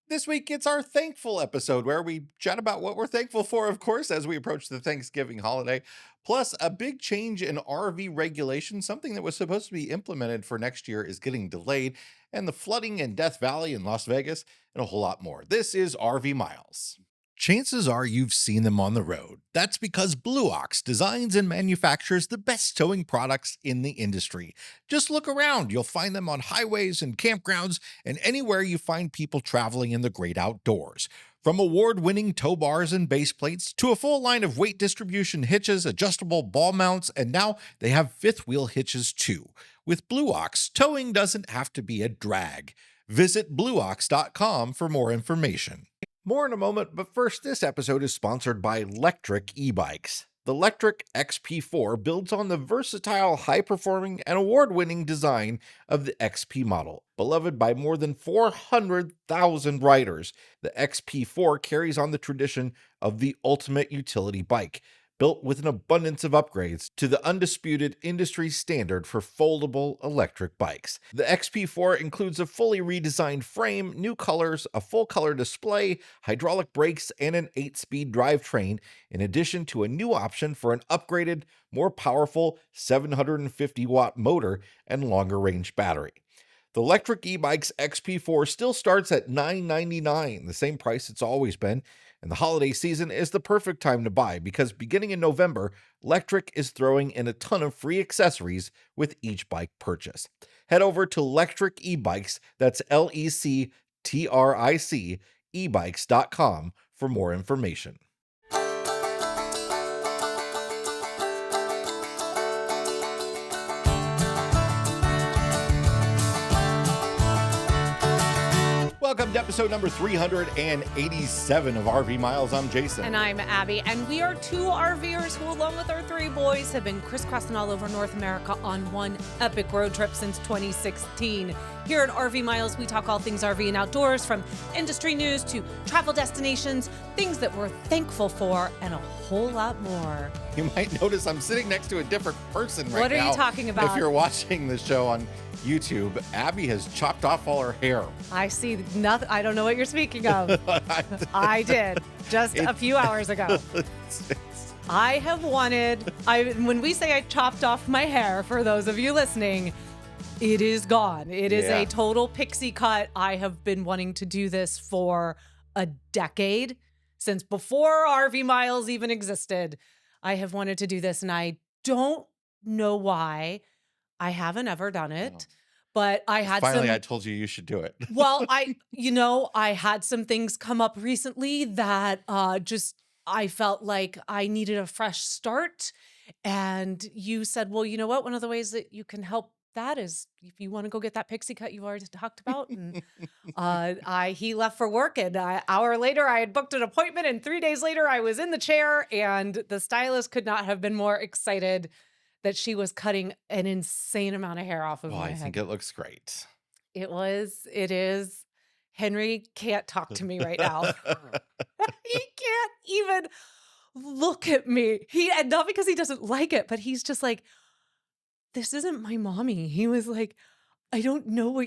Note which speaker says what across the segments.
Speaker 1: This week, it's our thankful episode where we chat about what we're thankful for, of course, as we approach the Thanksgiving holiday, plus a big change in RV regulation. Something that was supposed to be implemented for next year is getting delayed, and the flooding in Death Valley in Las Vegas, and a whole lot more. This is RV Miles. Chances are you've seen them on the road. That's because Blue Ox designs and manufactures the best towing products in the industry. Just look around, you'll find them on highways and campgrounds and anywhere you find people traveling in the great outdoors. From award-winning tow bars and base plates to a full line of weight distribution hitches, adjustable ball mounts, and now they have fifth wheel hitches too. With Blue Ox, towing doesn't have to be a drag. Visit blueox.com for more information. More in a moment, but first, this episode is sponsored by Electric E-Bikes. The Electric XP4 builds on the versatile, high-performing, and award-winning design of the XP model. Beloved by more than 400,000 riders, the XP4 carries on the tradition of the ultimate utility bike, built with an abundance of upgrades to the undisputed industry standard for foldable electric bikes. The XP4 includes a fully redesigned frame, new colors, a full color display, hydraulic brakes, and an 8-speed drivetrain, in addition to a new option for an upgraded, more powerful 750-watt motor and longer range battery. The Electric E-Bikes XP4 still starts at $999, the same price it's always been, and the holiday season is the perfect time to buy because beginning in November, Electric is throwing in a ton of free accessories with each bike purchase. Head over to Electric E-Bikes, that's Lectric, ebikes.com for more information. Welcome to episode number 387 of RV Miles. I'm Jason.
Speaker 2: And I'm Abby. And we are two RVers who, along with our three boys, have been crisscrossing all over North America on one epic road trip since 2016. Here at RV Miles, we talk all things RV and outdoors, from industry news to travel destinations, things that we're thankful for, and a whole lot more.
Speaker 1: You might notice I'm sitting next to a different person right now.
Speaker 2: What are you talking about?
Speaker 1: If you're watching the show on YouTube, Abby has chopped off all her hair.
Speaker 2: I see nothing. I don't know what you're speaking of. I did just a few hours ago. I have wanted, when we say I chopped off my hair, for those of you listening, it is gone. It is a total pixie cut. I have been wanting to do this for a decade, since before RV Miles even existed. I have wanted to do this, and I don't know why. I haven't ever done it, but I had
Speaker 1: Finally, I told you should do it.
Speaker 2: Well, I had some things come up recently that I felt like I needed a fresh start. And you said, well, you know what? One of the ways that you can help that is if you want to go get that pixie cut you've already talked about. And he left for work, and an hour later I had booked an appointment, and 3 days later I was in the chair, and the stylist could not have been more excited that she was cutting an insane amount of hair off of my head.
Speaker 1: I think it looks great.
Speaker 2: It is. Henry can't talk to me right now. He can't even look at me. And not because he doesn't like it, but he's just like, this isn't my mommy. He was like, I don't know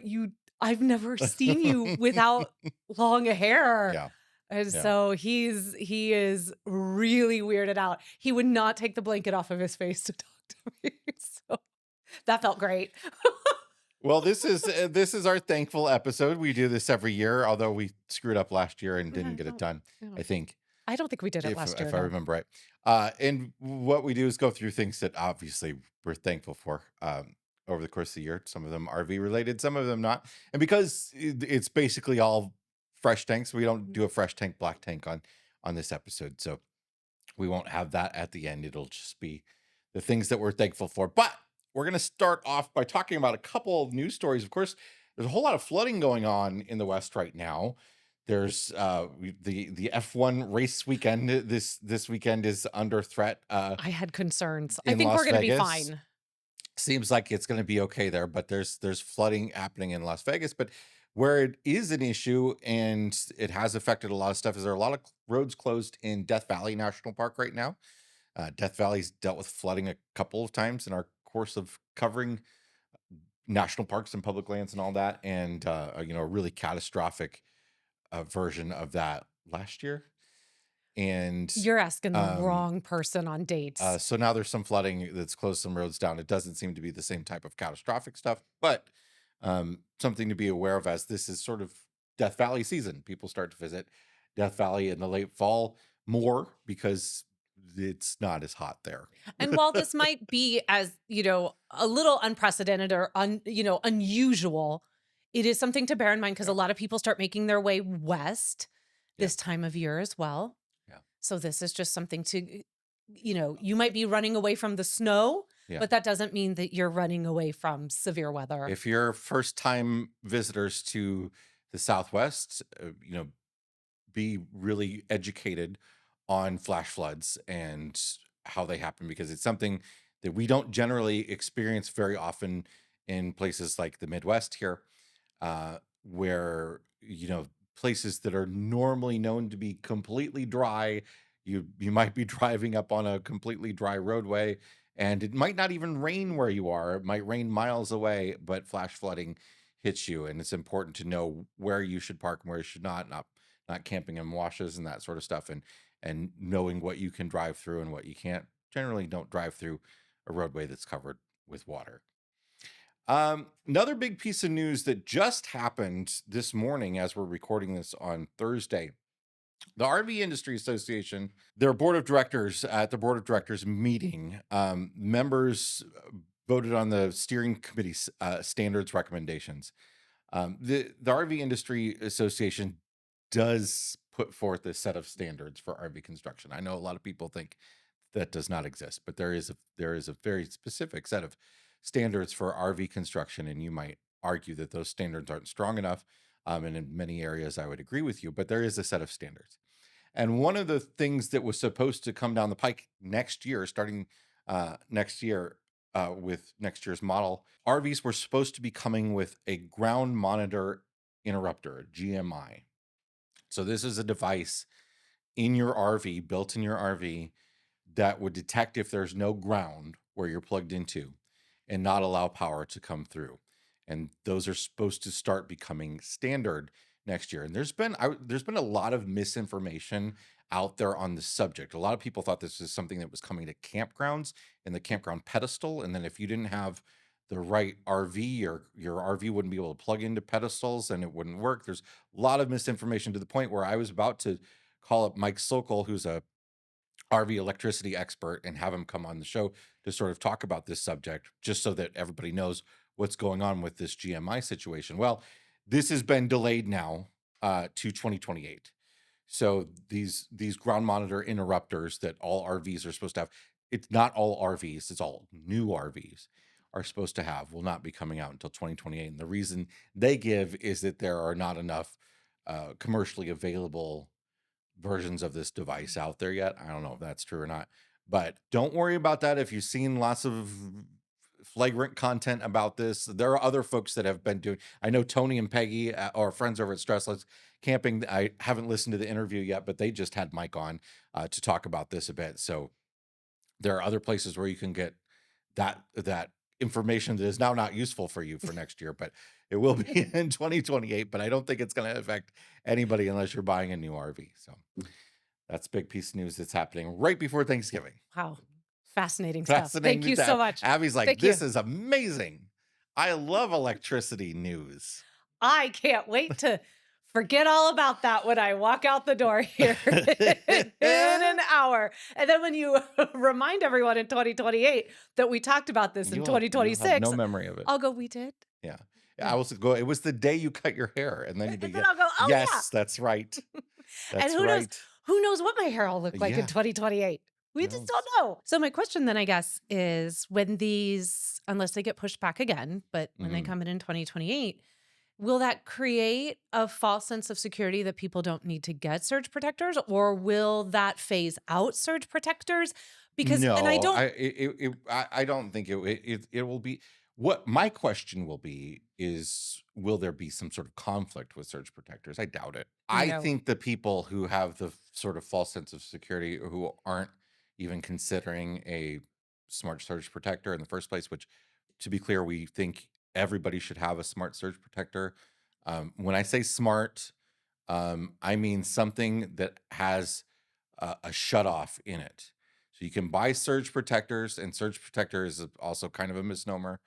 Speaker 2: I've never seen you without long hair.
Speaker 1: Yeah.
Speaker 2: And so he is really weirded out. He would not take the blanket off of his face to talk to me. So that felt great.
Speaker 1: Well, this is our thankful episode. We do this every year, although we screwed up last year and didn't get it done, I think.
Speaker 2: I don't think we did it last year.
Speaker 1: If I remember right. And what we do is go through things that obviously we're thankful for over the course of the year. Some of them RV related, some of them not. And because it's basically all fresh tanks, we don't do a fresh tank, black tank on this episode. So we won't have that at the end. It'll just be the things that we're thankful for. But we're going to start off by talking about a couple of news stories. Of course, there's a whole lot of flooding going on in the West right now. There's the F1 race weekend. This weekend is under threat.
Speaker 2: I had concerns. I think we're going to be fine.
Speaker 1: Seems like it's going to be okay there, but there's flooding happening in Las Vegas. But where it is an issue, and it has affected a lot of stuff, is there are a lot of roads closed in Death Valley National Park right now. Death Valley's dealt with flooding a couple of times in our course of covering national parks and public lands and all that, and a really catastrophic a version of that last year. And
Speaker 2: You're asking the
Speaker 1: um,
Speaker 2: wrong person on dates.
Speaker 1: so now there's some flooding that's closed some roads down. It doesn't seem to be the same type of catastrophic stuff, but something to be aware of as this is sort of Death Valley season. People start to visit Death Valley in the late fall more because it's not as hot there.
Speaker 2: And while this might be as, a little unprecedented or unusual, it is something to bear in mind because a
Speaker 1: Yeah.
Speaker 2: lot of people start making their way west
Speaker 1: Yeah.
Speaker 2: this time of year as well.
Speaker 1: Yeah.
Speaker 2: So this is just something to, you might be running away from the snow,
Speaker 1: Yeah.
Speaker 2: but that doesn't mean that you're running away from severe weather.
Speaker 1: If you're first time visitors to the Southwest, be really educated on flash floods and how they happen because it's something that we don't generally experience very often in places like the Midwest here, where places that are normally known to be completely dry, you might be driving up on a completely dry roadway, and it might not even rain where you are. It might rain miles away, but flash flooding hits you, and it's important to know where you should park and where you should not camping in washes and that sort of stuff, and knowing what you can drive through and what you can't. Generally, don't drive through a roadway that's covered with water. Another big piece of news that just happened this morning as we're recording this on Thursday. The RV Industry Association, their board of directors at the board of directors meeting, members voted on the steering committee's standards recommendations. The RV Industry Association does put forth a set of standards for RV construction. I know a lot of people think that does not exist, but there is a very specific set of standards for RV construction, and you might argue that those standards aren't strong enough. And in many areas, I would agree with you, but there is a set of standards. And one of the things that was supposed to come down the pike next year, starting next year with next year's model, RVs were supposed to be coming with a ground monitor interrupter, a GMI. So this is a device in your RV, built in your RV, that would detect if there's no ground where you're plugged into and not allow power to come through. And those are supposed to start becoming standard next year. And there's been a lot of misinformation out there on the subject. A lot of people thought this was something that was coming to campgrounds and the campground pedestal. And then if you didn't have the right RV, or your RV wouldn't be able to plug into pedestals and it wouldn't work. There's a lot of misinformation to the point where I was about to call up Mike Sokol, who's a RV electricity expert, and have him come on the show to sort of talk about this subject, just so that everybody knows what's going on with this GMI situation. Well, this has been delayed now to 2028. So these ground monitor interrupters that all RVs are supposed to have, it's not all RVs, it's all new RVs are supposed to have, will not be coming out until 2028. And the reason they give is that there are not enough commercially available versions of this device out there yet. I don't know if that's true or not, but don't worry about that. If you've seen lots of flagrant content about this, there are other folks that have been doing. I know Tony and Peggy are friends over at Stressless Camping. I haven't listened to the interview yet, but they just had Mike on to talk about this a bit. So there are other places where you can get that information that is now not useful for you for next year, but it will be in 2028. But I don't think it's going to affect anybody unless you're buying a new RV. So that's a big piece of news that's happening right before Thanksgiving.
Speaker 2: Wow. Fascinating stuff.
Speaker 1: Fascinating.
Speaker 2: Thank you so much.
Speaker 1: Abby's like,
Speaker 2: Thank you.
Speaker 1: this is amazing. I love electricity news.
Speaker 2: I can't wait to forget all about that when I walk out the door here in an hour. And then when you remind everyone in 2028 that we talked about this in
Speaker 1: You'll have
Speaker 2: 2026,
Speaker 1: no memory of it.
Speaker 2: I'll go, we did.
Speaker 1: Yeah. I will go, it was the day you cut your hair. And then you'd be,
Speaker 2: And then I'll go, oh,
Speaker 1: yes,
Speaker 2: yeah.
Speaker 1: that's right. That's
Speaker 2: And who
Speaker 1: right.
Speaker 2: knows what my hair will look like
Speaker 1: Yeah.
Speaker 2: in 2028. We just don't know. So my question then, I guess, is when these, unless they get pushed back again, but when they come in 2028, will that create a false sense of security that people don't need to get surge protectors, or will that phase out surge protectors? Because
Speaker 1: No,
Speaker 2: and I don't.
Speaker 1: I don't think it will be. What my question will be is, will there be some sort of conflict with surge protectors? I doubt it. I
Speaker 2: No.
Speaker 1: think the people who have the sort of false sense of security, or who aren't even considering a smart surge protector in the first place, which, to be clear, we think everybody should have a smart surge protector. When I say smart, I mean something that has a shut off in it. So you can buy surge protectors, and surge protector is also kind of a misnomer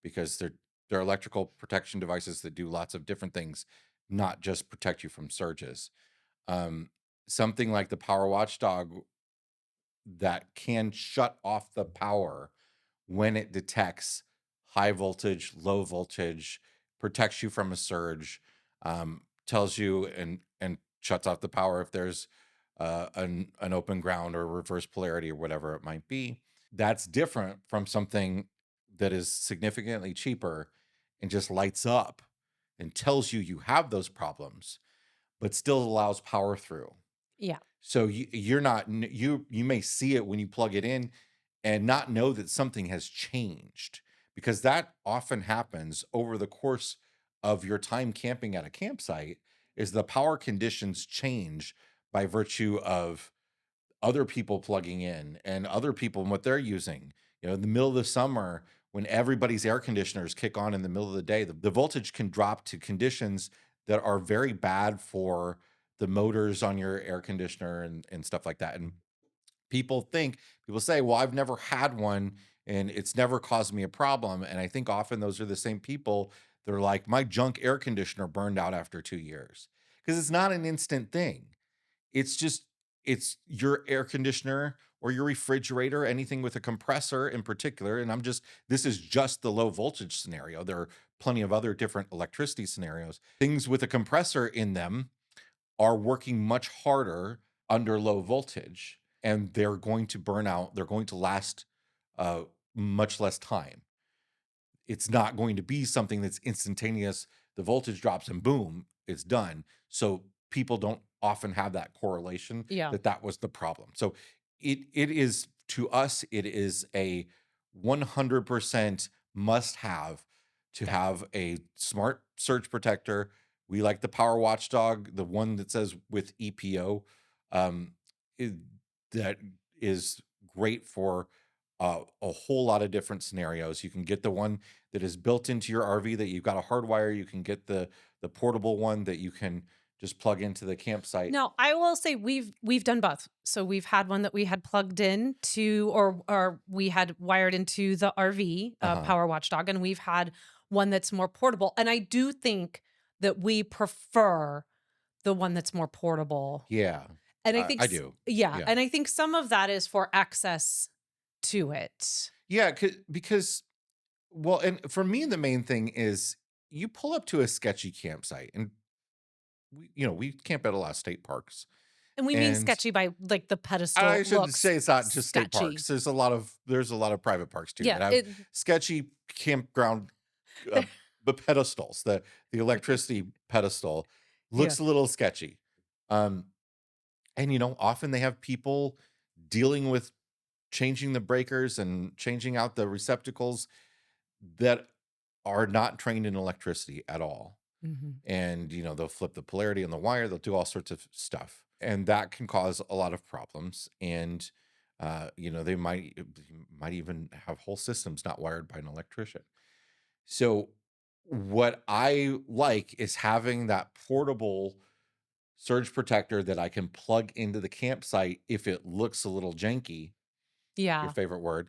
Speaker 1: because they're electrical protection devices that do lots of different things, not just protect you from surges. Um, Something like the Power Watchdog that can shut off the power when it detects high voltage, low voltage, protects you from a surge, tells you and shuts off the power if there's an open ground or reverse polarity or whatever it might be. That's different from something that is significantly cheaper and just lights up and tells you you have those problems, but still allows power through.
Speaker 2: Yeah.
Speaker 1: So you're not you may see it when you plug it in and not know that something has changed, because that often happens over the course of your time camping at a campsite. Is the power conditions change by virtue of other people plugging in and other people and what they're using. In the middle of the summer, when everybody's air conditioners kick on in the middle of the day, the voltage can drop to conditions that are very bad for the motors on your air conditioner and stuff like that. And people say, well, I've never had one and it's never caused me a problem. And I think often those are the same people that are like, my junk air conditioner burned out after 2 years. Because it's not an instant thing. It's just it's your air conditioner or your refrigerator, anything with a compressor in particular. And this is just the low voltage scenario. There are plenty of other different electricity scenarios. Things with a compressor in them are working much harder under low voltage, and they're going to burn out. They're going to last uh, much less time. It's not going to be something that's instantaneous. The voltage drops and boom, it's done. So people don't often have that correlation
Speaker 2: Yeah.
Speaker 1: that was the problem. So it is, to us, it is a 100% must have to have a smart surge protector. We like the Power Watchdog, the one that says with EPO. Um, it, that is great for a whole lot of different scenarios. You can get the one that is built into your RV that you've got a hardwire. You can get the portable one that you can just plug into the campsite.
Speaker 2: No, I will say we've done both. So we've had one that we had plugged in to, or we had wired into the RV,
Speaker 1: Uh-huh.
Speaker 2: Power Watchdog, and we've had one that's more portable. And I do think that we prefer the one that's more portable.
Speaker 1: Yeah,
Speaker 2: And I think,
Speaker 1: I do.
Speaker 2: yeah,
Speaker 1: Yeah.
Speaker 2: and I think some of that is for access to it.
Speaker 1: Yeah, because, well, and for me, the main thing is you pull up to a sketchy campsite, and we camp at a lot of state parks.
Speaker 2: And we mean
Speaker 1: And
Speaker 2: sketchy by like the pedestal
Speaker 1: I shouldn't
Speaker 2: looks
Speaker 1: say it's not just state
Speaker 2: sketchy.
Speaker 1: parks. There's a lot of private parks too
Speaker 2: Yeah,
Speaker 1: that have sketchy campground uh, the pedestals. The electricity pedestal
Speaker 2: yeah,
Speaker 1: looks a little sketchy. Um, and often they have people dealing with changing the breakers and changing out the receptacles that are not trained in electricity at all.
Speaker 2: mhm.
Speaker 1: And they'll flip the polarity on the wire, they'll do all sorts of stuff, and that can cause a lot of problems. And they might even have whole systems not wired by an electrician. So what I like is having that portable surge protector that I can plug into the campsite if it looks a little janky, your
Speaker 2: Yeah.
Speaker 1: favorite word,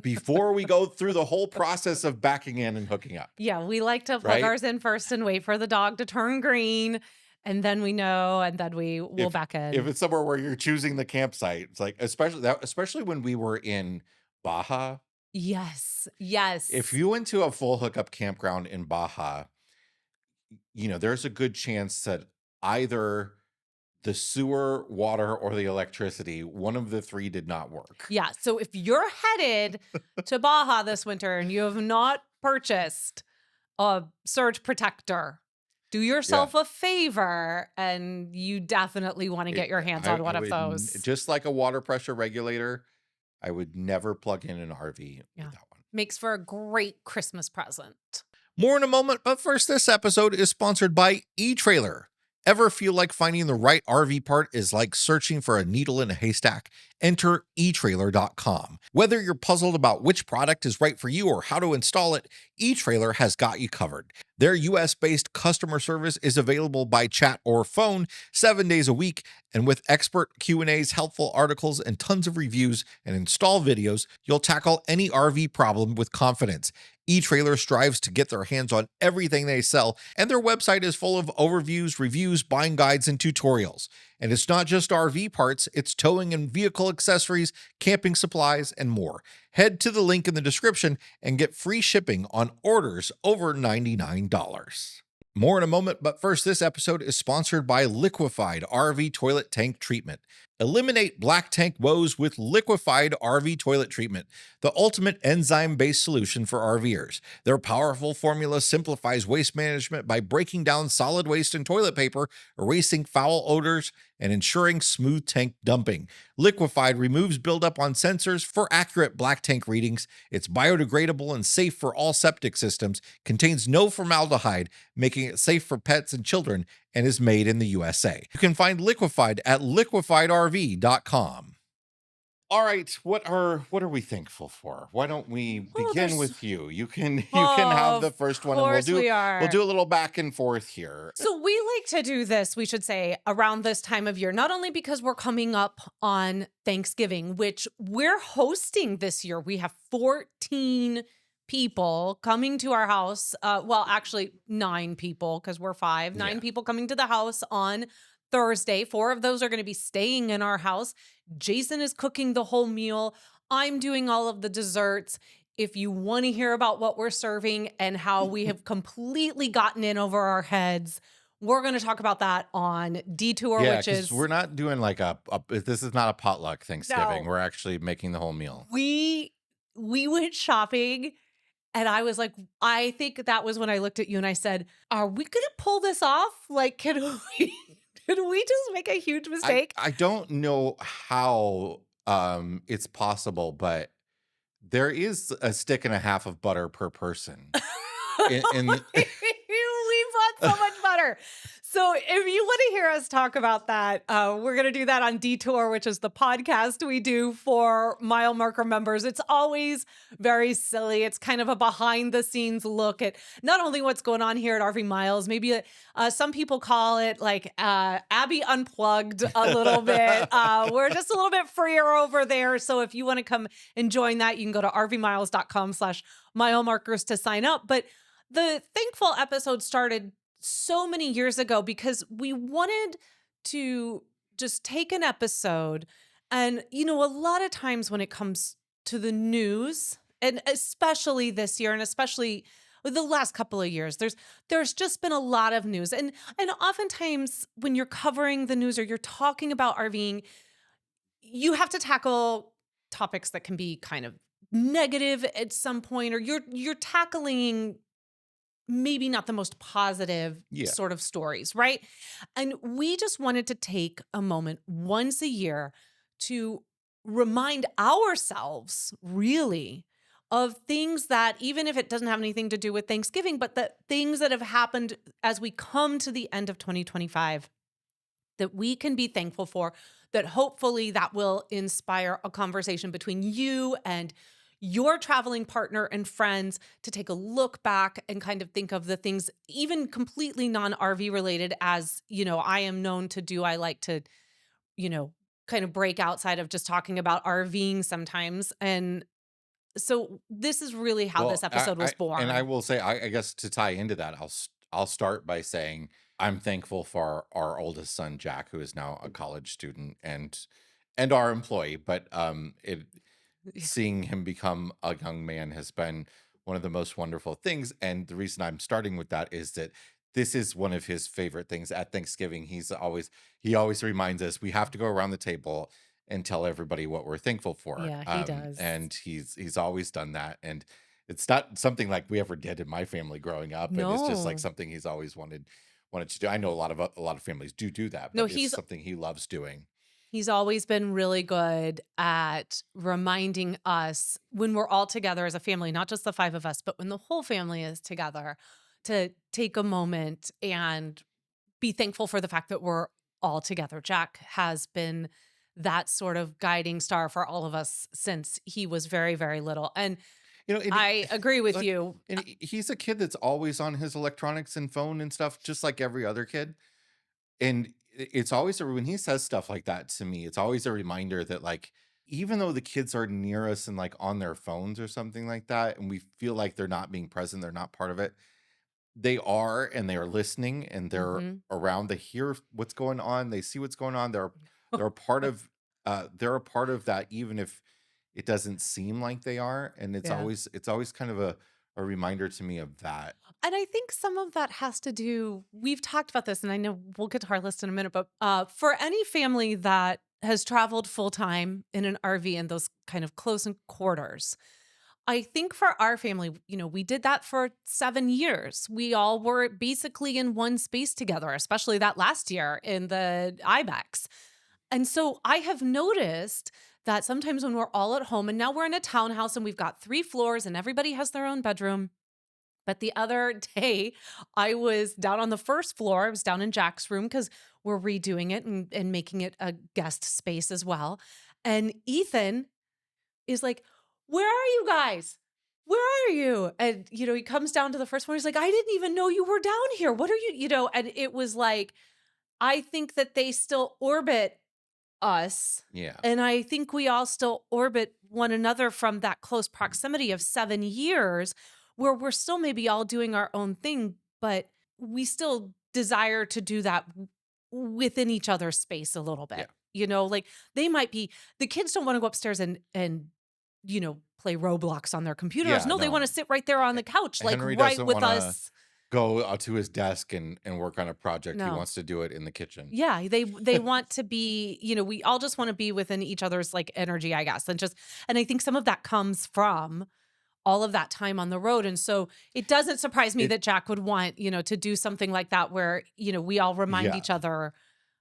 Speaker 1: before we go through the whole process of backing in and hooking up,
Speaker 2: Yeah, we like to plug
Speaker 1: right?
Speaker 2: ours in first and wait for the dog to turn green, and then we know, and then we will
Speaker 1: if
Speaker 2: back
Speaker 1: if
Speaker 2: in.
Speaker 1: it's somewhere where you're choosing the campsite, it's like, especially when we were in Baja.
Speaker 2: Yes,
Speaker 1: If
Speaker 2: yes.
Speaker 1: you went to a full hookup campground in Baja, there's a good chance that either the sewer, water, or the electricity, one of the three did not work.
Speaker 2: Yeah, so if you're headed to Baja this winter and you have not purchased a surge protector, do
Speaker 1: Yeah.
Speaker 2: yourself a favor, and you definitely wanna get your hands on
Speaker 1: I
Speaker 2: one of
Speaker 1: would
Speaker 2: those.
Speaker 1: just like a water pressure regulator, I would never plug in an RV
Speaker 2: Yeah.
Speaker 1: with that one.
Speaker 2: Makes for a great Christmas present.
Speaker 1: More in a moment, but first, this episode is sponsored by eTrailer. Ever feel like finding the right RV part is like searching for a needle in a haystack? Enter eTrailer.com. Whether you're puzzled about which product is right for you or how to install it, eTrailer has got you covered. Their US-based customer service is available by chat or phone 7 days a week, and with expert Q&As, helpful articles, and tons of reviews and install videos, you'll tackle any RV problem with confidence. eTrailer strives to get their hands on everything they sell, and their website is full of overviews, reviews, buying guides, and tutorials. And it's not just RV parts, it's towing and vehicle accessories, camping supplies, and more. Head to the link in the description and get free shipping on orders over $99. More in a moment, but first, this episode is sponsored by Liquefied RV Toilet Tank Treatment. Eliminate black tank woes with Liquefied RV Toilet Treatment, the ultimate enzyme-based solution for RVers. Their powerful formula simplifies waste management by breaking down solid waste and toilet paper, erasing foul odors, and ensuring smooth tank dumping. Liquefied removes buildup on sensors for accurate black tank readings. It's biodegradable and safe for all septic systems, contains no formaldehyde, making it safe for pets and children, and is made in the USA. You can find Liquefied at liquefiedrv.com. All right, what are we thankful for? Why don't we begin with you? You can have the first one, and we'll do a little back and forth here.
Speaker 2: So we like to do this, we should say, around this time of year, not only because we're coming up on Thanksgiving, which we're hosting this year. We have 14 people coming to our house. Well, actually 9 people, because we're 5. 9 people coming to the house on Thursday. 4 of those are going to be staying in our house. Jason is cooking the whole meal. I'm doing all of the desserts. If you want to hear about what we're serving and how we have completely gotten in over our heads, we're going to talk about that on Detour, which is
Speaker 1: we're not doing like this is not a potluck Thanksgiving.
Speaker 2: No.
Speaker 1: We're actually making the whole meal.
Speaker 2: We went shopping, and I was like, I think that was when I looked at you and I said, are we going to pull this off? Like, can we just make a huge mistake?
Speaker 1: I don't know how it's possible, but there is a stick and a half of butter per person.
Speaker 2: We bought so much butter. So if you want to hear us talk about that, we're going to do that on Detour, which is the podcast we do for Mile Marker members. It's always very silly. It's kind of a behind the scenes look at not only what's going on here at RV Miles, maybe some people call it like Abby Unplugged a little bit. We're just a little bit freer over there. So if you want to come and join that, you can go to rvmiles.com/mile markers to sign up. But the Thankful episode started so many years ago because we wanted to just take an episode and, a lot of times when it comes to the news, and especially this year and especially the last couple of years, there's just been a lot of news. And oftentimes when you're covering the news or you're talking about RVing, you have to tackle topics that can be kind of negative at some point, or you're tackling maybe not the most positive sort of stories, right? And we just wanted to take a moment once a year to remind ourselves really of things that, even if it doesn't have anything to do with Thanksgiving, but the things that have happened as we come to the end of 2025 that we can be thankful for, that hopefully that will inspire a conversation between you and your traveling partner and friends to take a look back and kind of think of the things, even completely non-RV related, as, I am known to do. I like to, kind of break outside of just talking about RVing sometimes. And so this is really how this episode was born.
Speaker 1: And I will say, I guess to tie into that, I'll start by saying I'm thankful for our oldest son, Jack, who is now a college student and our employee. But seeing him become a young man has been one of the most wonderful things. And the reason I'm starting with that is that this is one of his favorite things at Thanksgiving. He always reminds us we have to go around the table and tell everybody what we're thankful for.
Speaker 2: Yeah, he does.
Speaker 1: And he's always done that. And it's not something like we ever did in my family growing up.
Speaker 2: No.
Speaker 1: And it's just like something he's always wanted to do. I know a lot of families do that, but it's something he loves doing.
Speaker 2: He's always been really good at reminding us when we're all together as a family, not just the 5 of us, but when the whole family is together, to take a moment and be thankful for the fact that we're all together. Jack has been that sort of guiding star for all of us since he was very, very little. And
Speaker 1: And
Speaker 2: I agree with
Speaker 1: like,
Speaker 2: you.
Speaker 1: he's a kid that's always on his electronics and phone and stuff, just like every other kid. And it's always when he says stuff like that to me, it's always a reminder that like even though the kids are near us and like on their phones or something like that, and we feel like they're not being present, they're not part of it, they are, and they are listening, and they're
Speaker 2: Mhm.
Speaker 1: around, they hear what's going on, they see what's going on, they're a part of they're a part of that, even if it doesn't seem like they are. And
Speaker 2: Yeah.
Speaker 1: it's always kind of a reminder to me of that.
Speaker 2: And I think some of that has to do, we've talked about this, and I know we'll get to our list in a minute, but for any family that has traveled full time in an RV in those kind of close quarters, I think for our family, we did that for 7 years. We all were basically in one space together, especially that last year in the IBEX. And so I have noticed that sometimes when we're all at home, and now we're in a townhouse and we've got 3 floors and everybody has their own bedroom. But the other day, I was down on the first floor. I was down in Jack's room because we're redoing it and making it a guest space as well. And Ethan is like, "Where are you guys? Where are you?" And, he comes down to the first floor. He's like, "I didn't even know you were down here. What are you?" And it was like, I think that they still orbit us.
Speaker 1: Yeah.
Speaker 2: And I think we all still orbit one another from that close proximity of 7 years, where we're still maybe all doing our own thing, but we still desire to do that within each other's space a little
Speaker 1: Yeah.
Speaker 2: bit. Like they might be, the kids don't want to go upstairs and play Roblox on their computers.
Speaker 1: Yeah,
Speaker 2: No, they want
Speaker 1: no.
Speaker 2: to sit right there on the couch, like
Speaker 1: Henry
Speaker 2: right
Speaker 1: doesn't
Speaker 2: with
Speaker 1: want to
Speaker 2: us.
Speaker 1: go out to his desk and work on a project. He
Speaker 2: No.
Speaker 1: wants to do it in the kitchen.
Speaker 2: Yeah, they want to be, we all just want to be within each other's like energy, I guess. And I think some of that comes from all of that time on the road. And so it doesn't surprise me
Speaker 1: It
Speaker 2: that Jack would want, to do something like that where, we all remind
Speaker 1: yeah.
Speaker 2: each other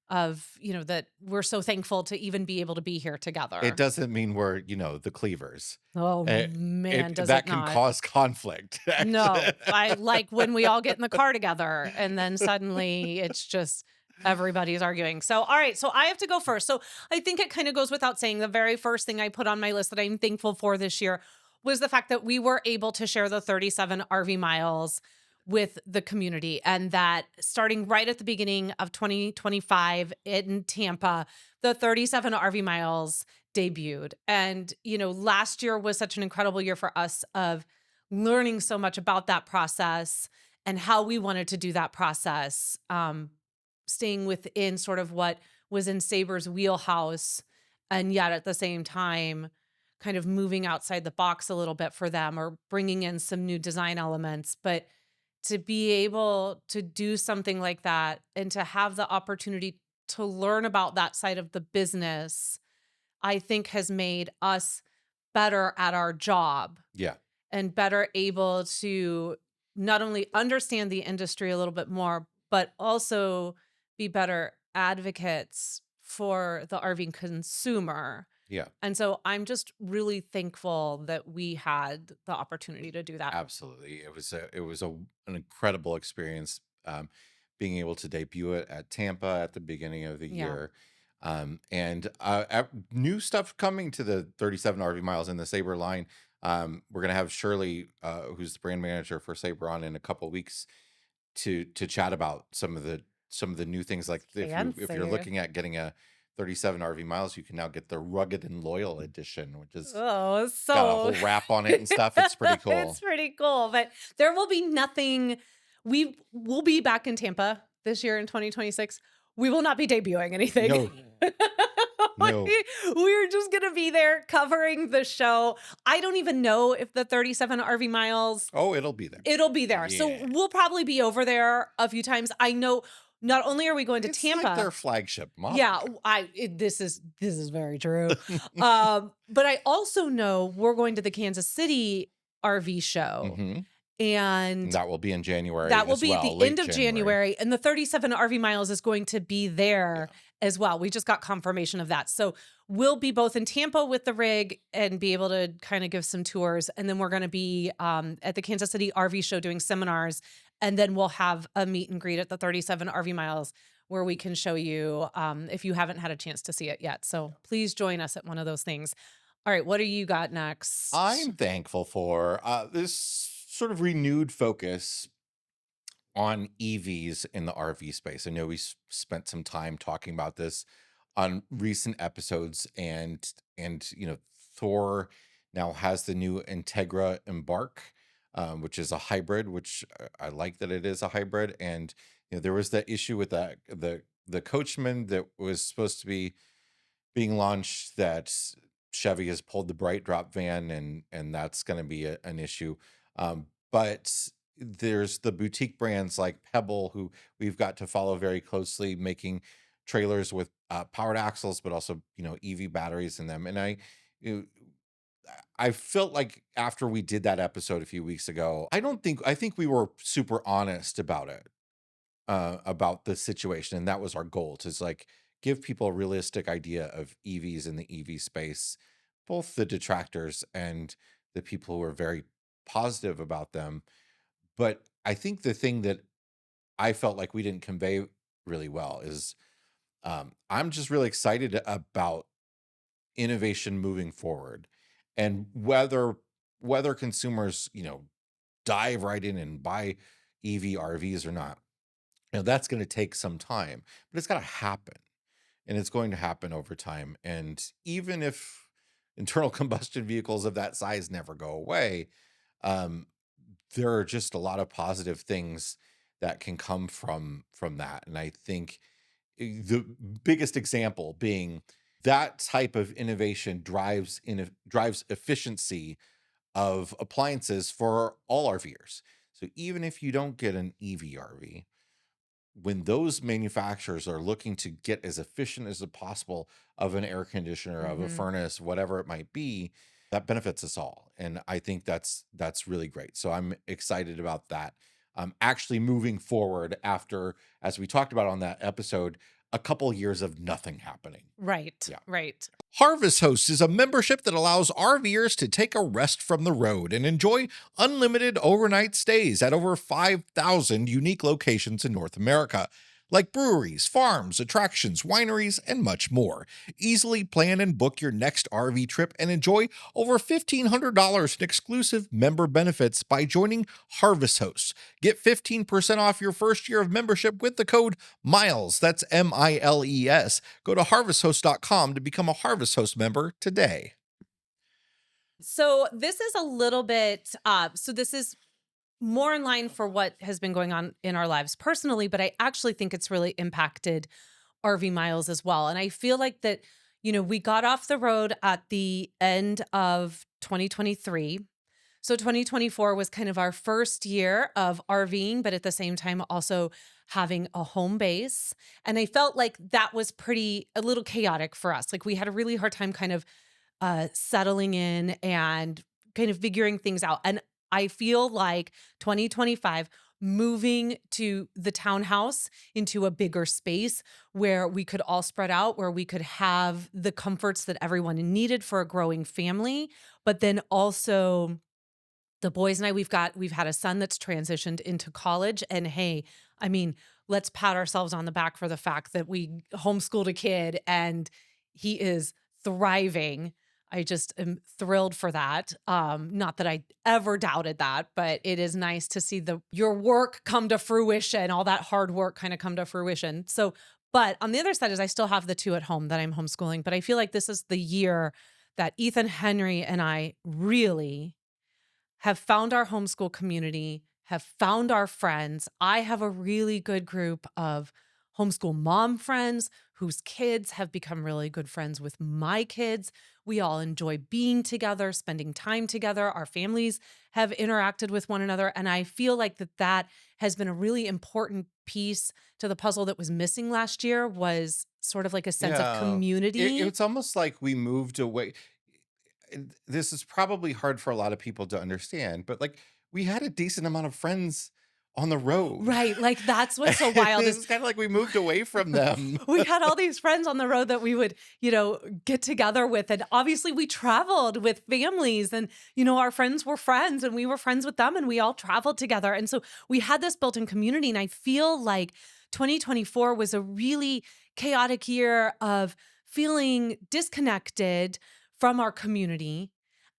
Speaker 2: of, that we're so thankful to even be able to be here
Speaker 1: It
Speaker 2: together.
Speaker 1: doesn't mean we're, the cleavers.
Speaker 2: Oh
Speaker 1: Eh,
Speaker 2: man,
Speaker 1: it
Speaker 2: does it
Speaker 1: that can
Speaker 2: not?
Speaker 1: cause conflict.
Speaker 2: No, I like when we all get in the car together and then suddenly it's just everybody's arguing. So, all right. So I have to go first. So I think it kind of goes without saying. The very first thing I put on my list that I'm thankful for this year was the fact that we were able to share the 37 RV miles with the community, and that starting right at the beginning of 2025 in Tampa, the 37 RV miles debuted. And, last year was such an incredible year for us of learning so much about that process and how we wanted to do that process, staying within sort of what was in Sabre's wheelhouse, and yet at the same time, kind of moving outside the box a little bit for them or bringing in some new design elements. But to be able to do something like that and to have the opportunity to learn about that side of the business, I think has made us better at our job
Speaker 1: Yeah.
Speaker 2: and better able to not only understand the industry a little bit more, but also be better advocates for the RV consumer.
Speaker 1: Yeah.
Speaker 2: And so I'm just really thankful that we had the opportunity to do that.
Speaker 1: Absolutely. It was an incredible experience, being able to debut it at Tampa at the beginning of the
Speaker 2: Yeah.
Speaker 1: year. And new stuff coming to the 37 RV miles in the Sabre line. We're gonna have Shirley, who's the brand manager for Sabre, on in a couple weeks to chat about some of the new things. Like if you're
Speaker 2: Fancy.
Speaker 1: looking at getting a 37 RV miles, you can now get the Rugged and Loyal edition, which is
Speaker 2: Oh,
Speaker 1: got a
Speaker 2: so
Speaker 1: whole wrap on it and stuff. It's pretty cool.
Speaker 2: it's pretty cool. But there will be nothing. We will be back in Tampa this year in 2026. We will not be debuting anything.
Speaker 1: No, no.
Speaker 2: We're just going to be there covering the show. I don't even know if the 37 RV miles,
Speaker 1: Oh, it'll be there.
Speaker 2: it'll be there. So
Speaker 1: Yeah.
Speaker 2: we'll probably be over there a few times. I know not only are we going to
Speaker 1: It's
Speaker 2: Tampa.
Speaker 1: like their flagship model.
Speaker 2: Yeah, this is very true. But I also know we're going to the Kansas City RV show,
Speaker 1: Mhm.
Speaker 2: and
Speaker 1: That will be in January.
Speaker 2: that will
Speaker 1: as
Speaker 2: be at
Speaker 1: well,
Speaker 2: the
Speaker 1: late
Speaker 2: end of January, and the 37 RV miles is going to be there as well. We just got confirmation of that. So we'll be both in Tampa with the rig and be able to kind of give some tours. And then we're going to be at the Kansas City RV show doing seminars And then we'll have a meet and greet at the 37 RV Miles where we can show you if you haven't had a chance to see it yet. So please join us at one of those things. All right, what do you got next?
Speaker 1: I'm thankful for this sort of renewed focus on EVs in the RV space. I know we spent some time talking about this on recent episodes, and Thor now has the new Integra Embark, which is a hybrid, which I like that it is a hybrid. And there was that issue with the Coachman that was supposed to be being launched, that Chevy has pulled the bright drop van, and that's going to be an issue. But there's the boutique brands like Pebble, who we've got to follow very closely, making trailers with powered axles, but also EV batteries in them. And you I felt like after we did that episode a few weeks ago, I think we were super honest about it, about the situation, and that was our goal, to like give people a realistic idea of EVs in the EV space, both the detractors and the people who are very positive about them. But I think the thing that I felt like we didn't convey really well is, I'm just really excited about innovation moving forward, and whether consumers dive right in and buy EV RVs or not, that's going to take some time, but it's got to happen, and it's going to happen over time. And even if internal combustion vehicles of that size never go away, um, there are just a lot of positive things that can come from that. And I think the biggest example being that type of innovation drives efficiency of appliances for all RVers. So even if you don't get an EV RV, when those manufacturers are looking to get as efficient as possible of an air conditioner, of a
Speaker 2: Hmm.
Speaker 1: furnace, whatever it might be, that benefits us all. And I think that's really great. So I'm excited about that. Actually moving forward after, as we talked about on that episode, a couple years of nothing happening.
Speaker 2: Right,
Speaker 1: Yeah.
Speaker 2: right.
Speaker 1: Harvest Host is a membership that allows RVers to take a rest from the road and enjoy unlimited overnight stays at over 5,000 unique locations in North America, like breweries, farms, attractions, wineries, and much more. Easily plan and book your next RV trip and enjoy over $1,500 in exclusive member benefits by joining Harvest Hosts. Get 15% off your first year of membership with the code MILES. That's MILES. Go to harvesthost.com to become a Harvest Host member today.
Speaker 2: So this is a little bit so this is more in line for what has been going on in our lives personally, but I actually think it's really impacted RV Miles as well. And I feel like that, we got off the road at the end of 2023. So 2024 was kind of our first year of RVing, but at the same time also having a home base. And I felt like that was a little chaotic for us. Like we had a really hard time kind of settling in and kind of figuring things out. And I feel like 2025, moving to the townhouse into a bigger space where we could all spread out, where we could have the comforts that everyone needed for a growing family, but then also the boys and we've had a son that's transitioned into college. And hey, I mean, let's pat ourselves on the back for the fact that we homeschooled a kid and he is thriving. I just am thrilled for that. Not that I ever doubted that, but it is nice to see your work come to fruition, all that hard work kind of come to fruition. So, but on the other side is I still have the two at home that I'm homeschooling, but I feel like this is the year that Ethan Henry and I really have found our homeschool community, have found our friends. I have a really good group of homeschool mom friends whose kids have become really good friends with my kids. We all enjoy being together, spending time together. Our families have interacted with one another. And I feel like that has been a really important piece to the puzzle that was missing last year, was sort of like a sense of
Speaker 1: Yeah.
Speaker 2: community.
Speaker 1: It's almost like we moved away. This is probably hard for a lot of people to understand, but like we had a decent amount of friends on the road.
Speaker 2: Right, like, that's what's so wild is
Speaker 1: It's kind of like we moved away from them.
Speaker 2: we had all these friends on the road that we would, get together with. And obviously we traveled with families and, our friends were friends and we were friends with them and we all traveled together. And so we had this built in community. And I feel like 2024 was a really chaotic year of feeling disconnected from our community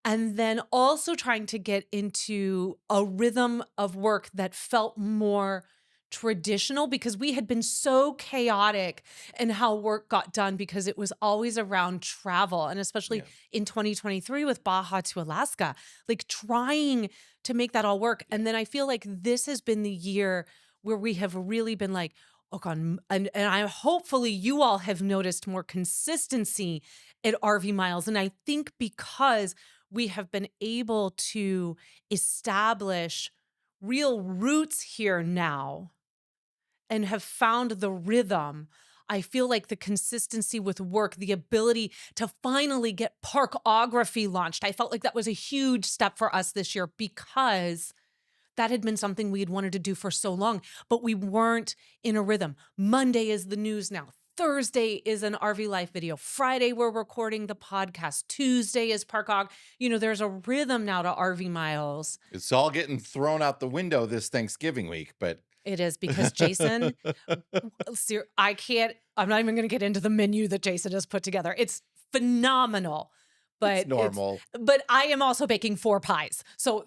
Speaker 2: and then also trying to get into a rhythm of work that felt more traditional because we had been so chaotic in how work got done because it was always around travel. And especially
Speaker 1: Yeah.
Speaker 2: in 2023 with Baja to Alaska, like trying to make that all work. And then I feel like this has been the year where we have really been like, oh God, and I hopefully you all have noticed more consistency at RV Miles. And I think because we have been able to establish real roots here now and have found the rhythm. I feel like the consistency with work, the ability to finally get parkography launched. I felt like that was a huge step for us this year because that had been something we had wanted to do for so long, but we weren't in a rhythm. Monday is the news now. Thursday is an RV Life video. Friday, we're recording the podcast. Tuesday is Parkog. There's a rhythm now to RV Miles.
Speaker 1: It's all getting thrown out the window this Thanksgiving week, but
Speaker 2: It is because Jason, I'm not even going to get into the menu that Jason has put together. It's phenomenal,
Speaker 1: it's
Speaker 2: but
Speaker 1: normal.
Speaker 2: but I am also baking 4 pies. So, what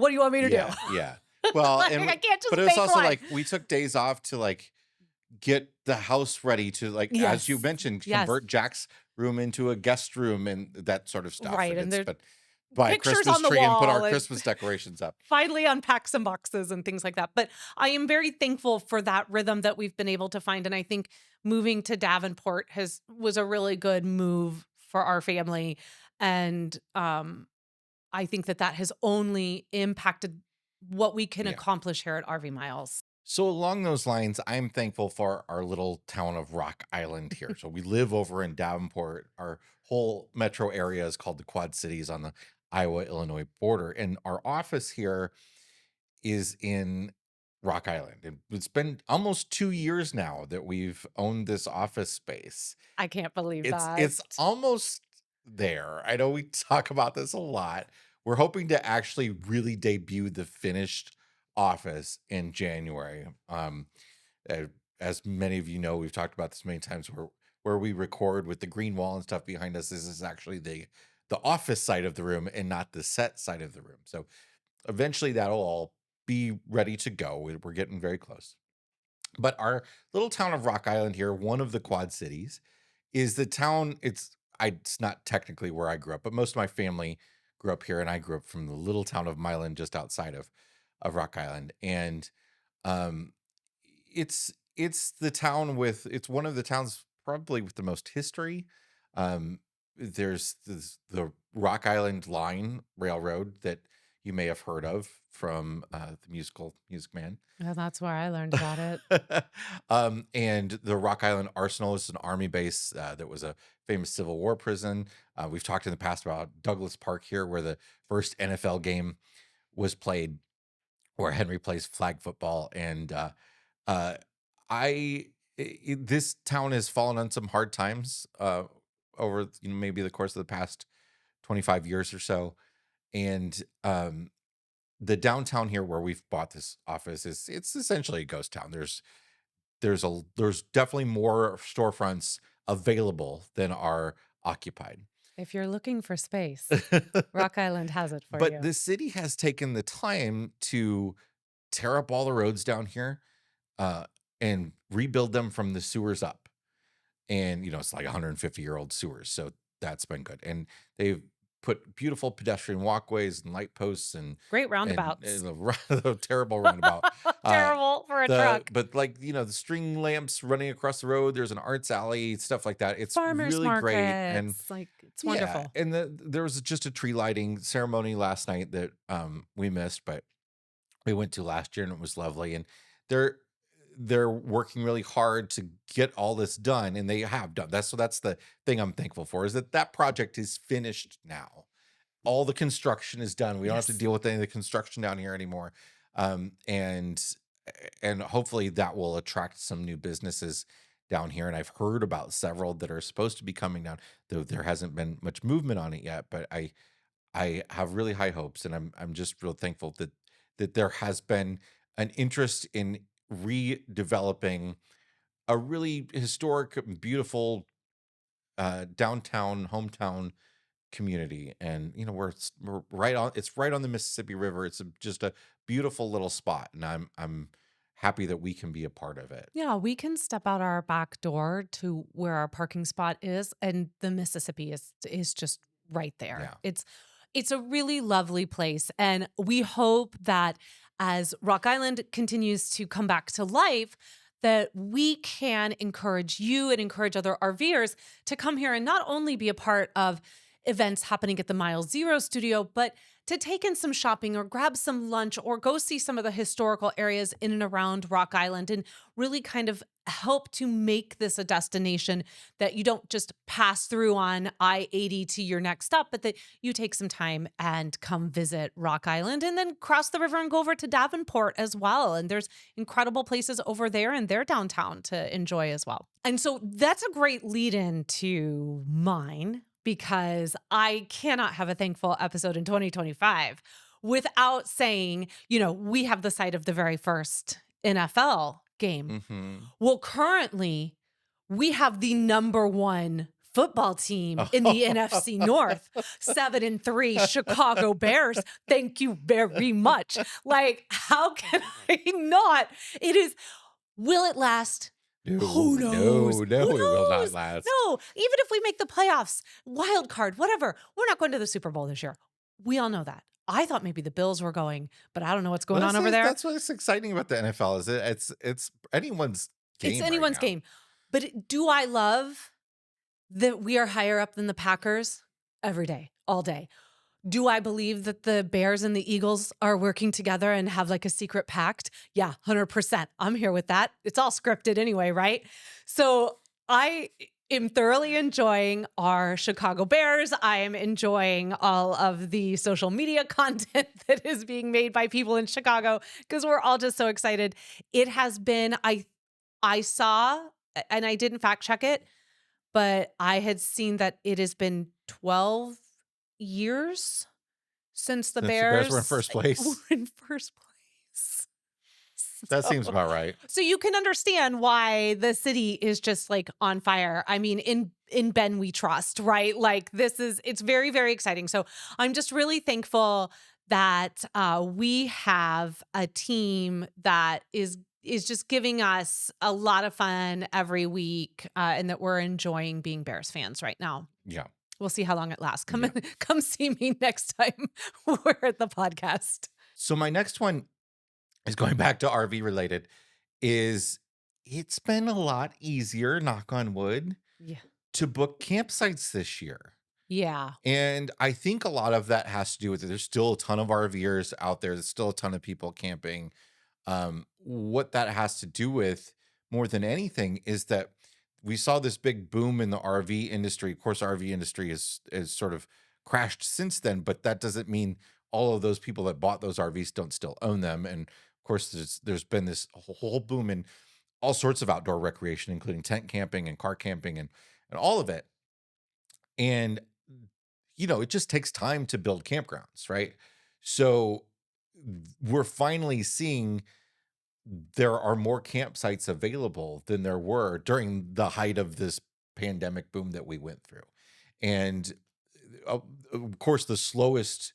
Speaker 2: do you want me to
Speaker 1: Yeah,
Speaker 2: do?
Speaker 1: yeah. Well,
Speaker 2: Like,
Speaker 1: and
Speaker 2: I can't just
Speaker 1: but it was
Speaker 2: bake
Speaker 1: also
Speaker 2: one.
Speaker 1: like we took days off to like get the house ready to like, as you
Speaker 2: Yes.
Speaker 1: mentioned,
Speaker 2: Yes.
Speaker 1: convert Jack's room into a guest room and that sort of stuff.
Speaker 2: Right, and there's
Speaker 1: but buy a
Speaker 2: pictures
Speaker 1: Christmas
Speaker 2: on the
Speaker 1: tree and put our
Speaker 2: wall and-
Speaker 1: Christmas decorations up.
Speaker 2: Finally unpack some boxes and things like that. But I am very thankful for that rhythm that we've been able to find. And I think moving to Davenport was a really good move for our family. And I think that has only impacted what we can
Speaker 1: Yeah.
Speaker 2: accomplish here at RV Miles.
Speaker 1: So along those lines, I'm thankful for our little town of Rock Island here. So we live over in Davenport. Our whole metro area is called the Quad Cities on the Iowa-Illinois border. And our office here is in Rock Island. And it's been almost 2 years now that we've owned this office space.
Speaker 2: I can't believe
Speaker 1: It's
Speaker 2: that.
Speaker 1: almost there. I know we talk about this a lot. We're hoping to actually really debut the finished office in January. Uh, as many of you know, we've talked about this many times where we record with the green wall and stuff behind us. This is actually the office side of the room and not the set side of the room. So eventually that'll all be ready to go. We're getting very close. But our little town of Rock Island here, one of the Quad Cities, is the town. It's not technically where I grew up, but most of my family grew up here, and I grew up from the little town of Milan, just outside of Rock Island. And um, it's one of the towns probably with the most history. There's the Rock Island Line Railroad that you may have heard of from the musical Music Man.
Speaker 2: Well, that's where I learned about it.
Speaker 1: And the Rock Island Arsenal is an army base that was a famous Civil War prison. We've talked in the past about Douglas Park here, where the first NFL game was played, where Henry plays flag football. And uh, this town has fallen on some hard times over maybe the course of the past 25 years or so. And the downtown here where we've bought this office it's essentially a ghost town. There's definitely more storefronts available than are occupied.
Speaker 2: If you're looking for space, Rock Island has it for you.
Speaker 1: But the city has taken the time to tear up all the roads down here uh, and rebuild them from the sewers up. And it's like 150-year-old sewers, so that's been good. And they've put beautiful pedestrian walkways and light posts and
Speaker 2: Great roundabouts.
Speaker 1: a terrible roundabout.
Speaker 2: Terrible for a truck.
Speaker 1: But the string lamps running across the road. There's an arts alley, stuff like that. It's
Speaker 2: Farmers
Speaker 1: really
Speaker 2: markets.
Speaker 1: great, and
Speaker 2: Like it's wonderful.
Speaker 1: yeah, and there was just a tree lighting ceremony last night that we missed, but we went to last year and it was lovely. And they're working really hard to get all this done, and they have done. That's the thing I'm thankful for, is that project is finished now. All the construction is done. We don't have to
Speaker 2: Yes.
Speaker 1: deal with any of the construction down here anymore. And and hopefully that will attract some new businesses down here. And I've heard about several that are supposed to be coming down, though there hasn't been much movement on it yet. But I have really high hopes, and I'm just real thankful that there has been an interest in redeveloping a really historic, beautiful downtown hometown community. And where we're right on the Mississippi River. It's just a beautiful little spot, and I'm happy that we can be a part of it.
Speaker 2: Yeah, we can step out our back door to where our parking spot is, and the Mississippi is just right there.
Speaker 1: Yeah.
Speaker 2: It's a really lovely place, and we hope that as Rock Island continues to come back to life, that we can encourage you and encourage other RVers to come here and not only be a part of events happening at the Mile Zero studio, but to take in some shopping or grab some lunch or go see some of the historical areas in and around Rock Island and really kind of help to make this a destination that you don't just pass through on I-80 to your next stop, but that you take some time and come visit Rock Island and then cross the river and go over to Davenport as well. And there's incredible places over there in their downtown to enjoy as well. And so that's a great lead in to mine, because I cannot have a thankful episode in 2025 without saying, we have the site of the very first NFL game.
Speaker 1: Hmm.
Speaker 2: Well, currently, we have the number one football team in the NFC North, 7-3 Chicago Bears. Thank you very much. Like, how can I not? Will it last?
Speaker 1: No,
Speaker 2: Who knows?
Speaker 1: no,
Speaker 2: Who
Speaker 1: it will not
Speaker 2: knows?
Speaker 1: last.
Speaker 2: No, even if we make the playoffs, wild card, whatever, we're not going to the Super Bowl this year. We all know that. I thought maybe the Bills were going, but I don't know what's going on over there.
Speaker 1: That's what's exciting about the NFL is it's anyone's game.
Speaker 2: It's
Speaker 1: right
Speaker 2: anyone's
Speaker 1: now.
Speaker 2: game. But do I love that we are higher up than the Packers? Every day, all day. Do I believe that the Bears and the Eagles are working together and have like a secret pact? Yeah, 100%. I'm here with that. It's all scripted anyway, right? So I am thoroughly enjoying our Chicago Bears. I am enjoying all of the social media content that is being made by people in Chicago because we're all just so excited. It has been, I saw, and I didn't fact check it, but I had seen that it has been 12 years since the Bears
Speaker 1: were in first place.
Speaker 2: were in first place.
Speaker 1: That
Speaker 2: So-
Speaker 1: seems about right.
Speaker 2: So you can understand why the city is just like on fire. I mean, in Ben we trust, right? Like it's very, very exciting. So I'm just really thankful that we have a team that is just giving us a lot of fun every week, and that we're enjoying being Bears fans right now.
Speaker 1: Yeah.
Speaker 2: We'll see how long it lasts.
Speaker 1: Yeah.
Speaker 2: Come see me next time we're at the podcast.
Speaker 1: So my next one is going back to RV related. It's been a lot easier, knock on wood,
Speaker 2: Yeah.
Speaker 1: to book campsites this year.
Speaker 2: Yeah.
Speaker 1: And I think a lot of that has to do with it. There's still a ton of RVers out there. There's still a ton of people camping. What that has to do with more than anything is that we saw this big boom in the RV industry. Of course, RV industry is sort of crashed since then, but that doesn't mean all of those people that bought those RVs don't still own them. And of course, there's been this whole boom in all sorts of outdoor recreation, including tent camping and car camping and all of it. And it just takes time to build campgrounds, right? So we're finally seeing there are more campsites available than there were during the height of this pandemic boom that we went through. And of course, the slowest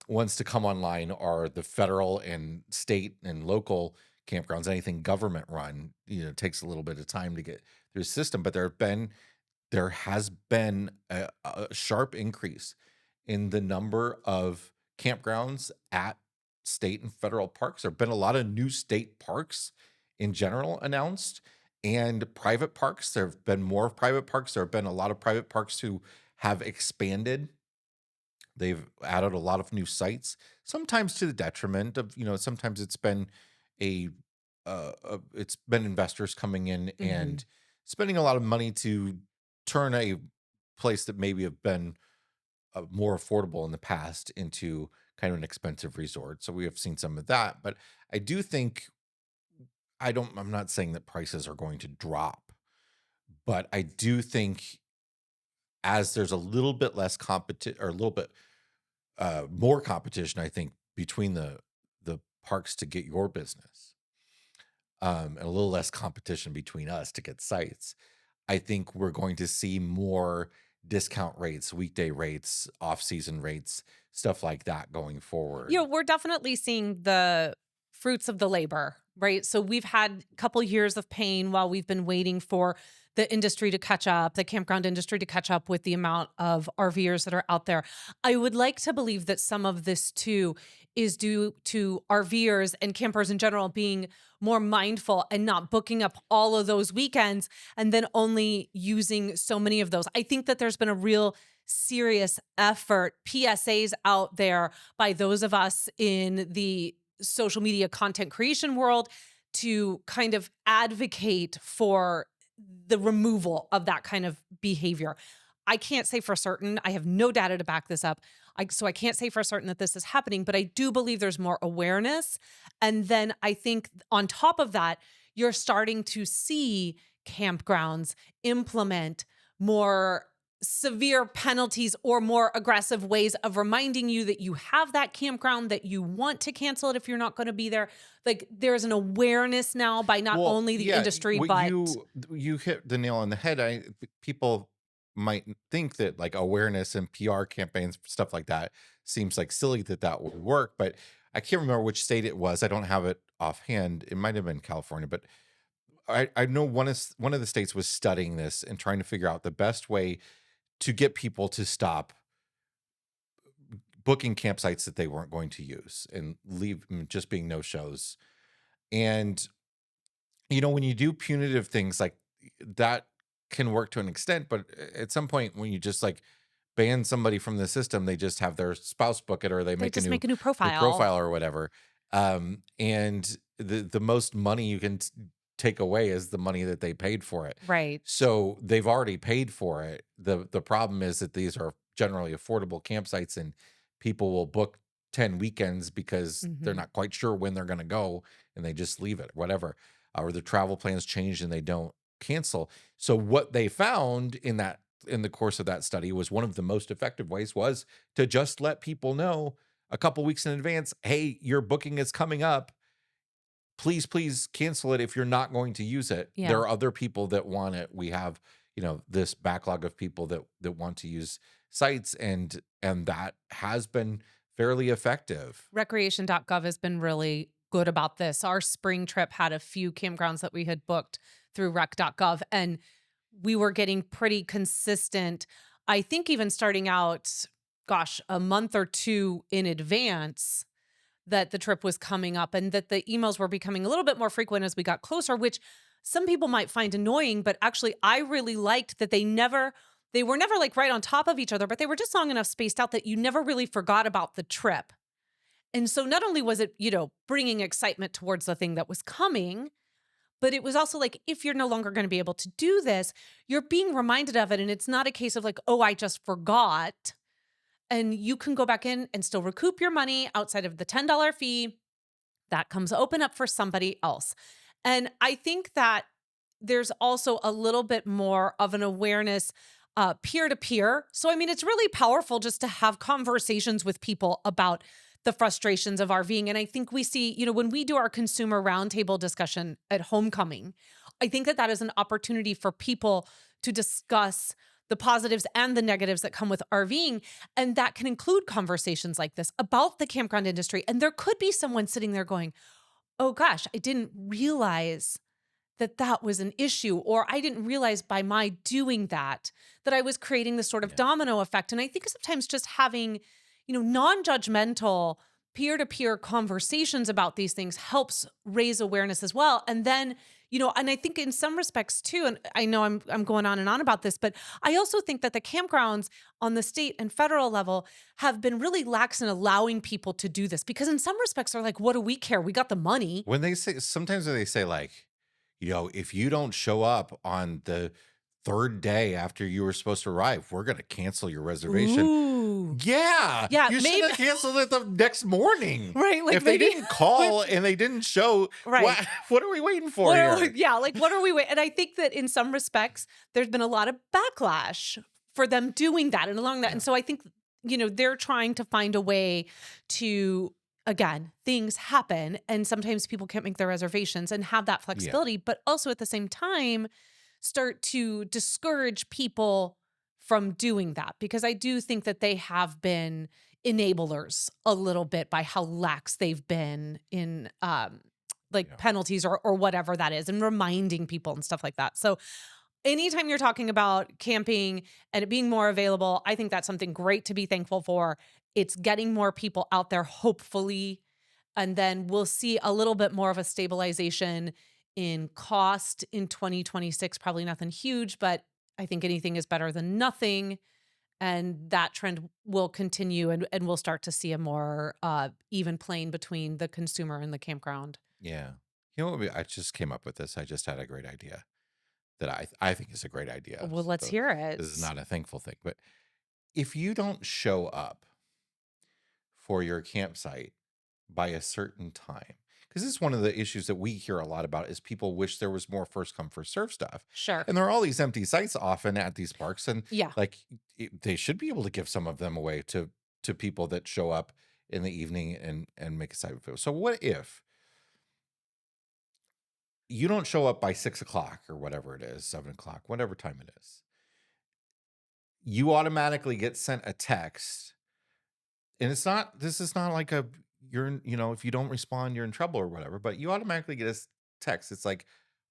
Speaker 1: ones to come online are the federal and state and local campgrounds. Anything government run, takes a little bit of time to get through the system. But there has been a sharp increase in the number of campgrounds at state and federal parks. There have been a lot of new state parks in general announced, and private parks. There have been more private parks. There have been a lot of private parks who have expanded. They've added a lot of new sites, sometimes to the detriment of, sometimes it's been it's been investors coming in and spending a lot of money to turn a place that maybe have been more affordable in the past into kind of an expensive resort. So we have seen some of that, but I do think I'm not saying that prices are going to drop, but I do think as there's a little bit less competition or a little bit more competition, I think between the parks to get your business, and a little less competition between us to get sites. I think we're going to see more discount rates, weekday rates, off-season rates, stuff like that going forward.
Speaker 2: We're definitely seeing the fruits of the labor, right? So we've had a couple years of pain while we've been waiting for the industry to catch up, the campground industry to catch up with the amount of RVers that are out there. I would like to believe that some of this too is due to RVers and campers in general being more mindful and not booking up all of those weekends and then only using so many of those. I think that there's been a real serious effort, PSAs out there by those of us in the social media content creation world to kind of advocate for the removal of that kind of behavior. I can't say for certain. I have no data to back this up. So I can't say for certain that this is happening, but I do believe there's more awareness. And then I think on top of that, you're starting to see campgrounds implement more severe penalties or more aggressive ways of reminding you that you have that campground, that you want to cancel it if you're not going to be there. Like there's an awareness now by not
Speaker 1: Well,
Speaker 2: only the
Speaker 1: yeah,
Speaker 2: industry,
Speaker 1: what
Speaker 2: but
Speaker 1: you hit the nail on the head. People might think that like awareness and PR campaigns, stuff like that, seems like silly that would work, but I can't remember which state it was. I don't have it offhand. It might have been California, but I know one of the states was studying this and trying to figure out the best way to get people to stop booking campsites that they weren't going to use and leave just being no shows. And when you do punitive things like that can work to an extent, but at some point when you just like ban somebody from the system, they just have their spouse book it or they
Speaker 2: they
Speaker 1: make a
Speaker 2: just
Speaker 1: new
Speaker 2: make a new profile.
Speaker 1: profile or whatever. And the most money you can take away is the money that they paid for it.
Speaker 2: Right.
Speaker 1: So they've already paid for it. The problem is that these are generally affordable campsites and people will book 10 weekends because they're
Speaker 2: Mhm.
Speaker 1: not quite sure when they're going to go and they just leave it, whatever. Or the travel plans change and they don't cancel. So what they found in the course of that study was one of the most effective ways was to just let people know a couple weeks in advance, hey, your booking is coming up, please cancel it if you're not going to use it. There
Speaker 2: Yeah.
Speaker 1: are other people that want it. We have, this backlog of people that want to use sites and that has been fairly effective.
Speaker 2: Recreation.gov has been really good about this. Our spring trip had a few campgrounds that we had booked through rec.gov, and we were getting pretty consistent. I think even starting out, gosh, a month or two in advance that the trip was coming up and that the emails were becoming a little bit more frequent as we got closer, which some people might find annoying, but actually I really liked that they were never like right on top of each other, but they were just long enough spaced out that you never really forgot about the trip. And so not only was it, bringing excitement towards the thing that was coming, but it was also like, if you're no longer going to be able to do this, you're being reminded of it. And it's not a case of like, oh, I just forgot. And you can go back in and still recoup your money outside of the $10 fee that comes open up for somebody else. And I think that there's also a little bit more of an awareness peer to peer. So, I mean, it's really powerful just to have conversations with people about the frustrations of RVing. And I think we see, when we do our consumer roundtable discussion at homecoming, I think that that is an opportunity for people to discuss the positives and the negatives that come with RVing. And that can include conversations like this about the campground industry. And there could be someone sitting there going, oh gosh, I didn't realize that that was an issue, or I didn't realize by my doing that I was creating this sort of
Speaker 1: Yeah.
Speaker 2: domino effect. And I think sometimes just having, non-judgmental peer-to-peer conversations about these things helps raise awareness as well. And then, and I think in some respects too, and I know I'm going on and on about this, but I also think that the campgrounds on the state and federal level have been really lax in allowing people to do this because in some respects they're like, what do we care? We got the money.
Speaker 1: Sometimes when they say like, if you don't show up on the third day after you were supposed to arrive, we're going to cancel your reservation.
Speaker 2: Ooh.
Speaker 1: Yeah,
Speaker 2: Yeah,
Speaker 1: you should
Speaker 2: maybe
Speaker 1: have canceled it the next morning.
Speaker 2: right, like
Speaker 1: If they
Speaker 2: maybe
Speaker 1: didn't call and they didn't show,
Speaker 2: right.
Speaker 1: what are we waiting for here?
Speaker 2: Yeah, like what are we wait? And I think that in some respects, there's been a lot of backlash for them doing that and allowing that.
Speaker 1: Yeah,
Speaker 2: And so I think, they're trying to find a way to, again, things happen and sometimes people can't make their reservations and have that
Speaker 1: yeah,
Speaker 2: flexibility, but also at the same time, start to discourage people from doing that because I do think that they have been enablers a little bit by how lax they've been in like
Speaker 1: yeah,
Speaker 2: penalties or whatever that is and reminding people and stuff like that. So anytime you're talking about camping and it being more available, I think that's something great to be thankful for. It's getting more people out there, hopefully. And then we'll see a little bit more of a stabilization in cost in 2026. Probably nothing huge, but I think anything is better than nothing. And that trend will continue and we'll start to see a more even plane between the consumer and the campground.
Speaker 1: yeah. You know what? I just came up with this. I just had a great idea that I think is a great idea.
Speaker 2: Well, let's
Speaker 1: So
Speaker 2: hear
Speaker 1: this is
Speaker 2: it.
Speaker 1: not a thankful thing, but if you don't show up for your campsite by a certain time, because this is one of the issues that we hear a lot about is people wish there was more first come first serve stuff,
Speaker 2: Sure.
Speaker 1: and there are all these empty sites often at these parks, and
Speaker 2: Yeah.
Speaker 1: like they should be able to give some of them away to people that show up in the evening and make a side of it. So what if you don't show up by 6 o'clock or whatever it is, 7 o'clock, whatever time it is? You automatically get sent a text, and it's not. This is not like a if you don't respond, you're in trouble or whatever. But you automatically get a text. It's like,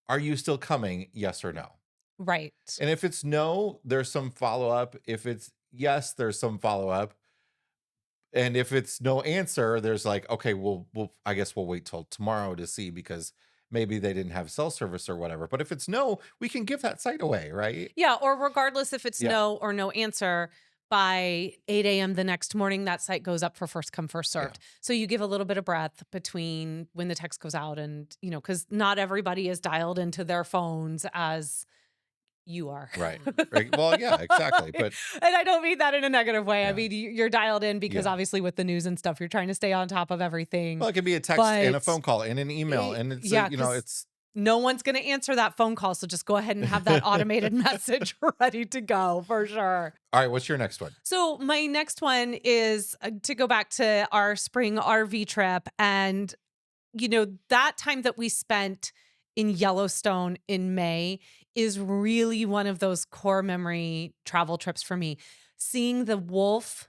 Speaker 1: are you still coming? Yes or no.
Speaker 2: Right.
Speaker 1: And if it's no, there's some follow up. If it's yes, there's some follow up. And if it's no answer, there's like, okay, we'll I guess we'll wait till tomorrow to see because maybe they didn't have cell service or whatever. But if it's no, we can give that site away, right?
Speaker 2: Yeah. Or regardless if it's
Speaker 1: Yeah,
Speaker 2: no or no answer, by 8 a.m. the next morning, that site goes up for first come, first
Speaker 1: yeah,
Speaker 2: served. So you give a little bit of breath between when the text goes out and, because not everybody is dialed into their phones as you are.
Speaker 1: right, right. Well, yeah, exactly. But
Speaker 2: And I don't mean that in a negative way. I
Speaker 1: yeah,
Speaker 2: mean, you're dialed in because
Speaker 1: yeah.
Speaker 2: obviously with the news and stuff, you're trying to stay on top of everything.
Speaker 1: Well, it could be a text and a
Speaker 2: But
Speaker 1: phone call and an email, and it's
Speaker 2: yeah, because
Speaker 1: it's
Speaker 2: no one's going to answer that phone call. So just go ahead and have that automated message ready to go for sure.
Speaker 1: all right. What's your next one?
Speaker 2: So my next one is to go back to our spring RV trip. And, that time that we spent in Yellowstone in May is really one of those core memory travel trips for me. Seeing the wolf,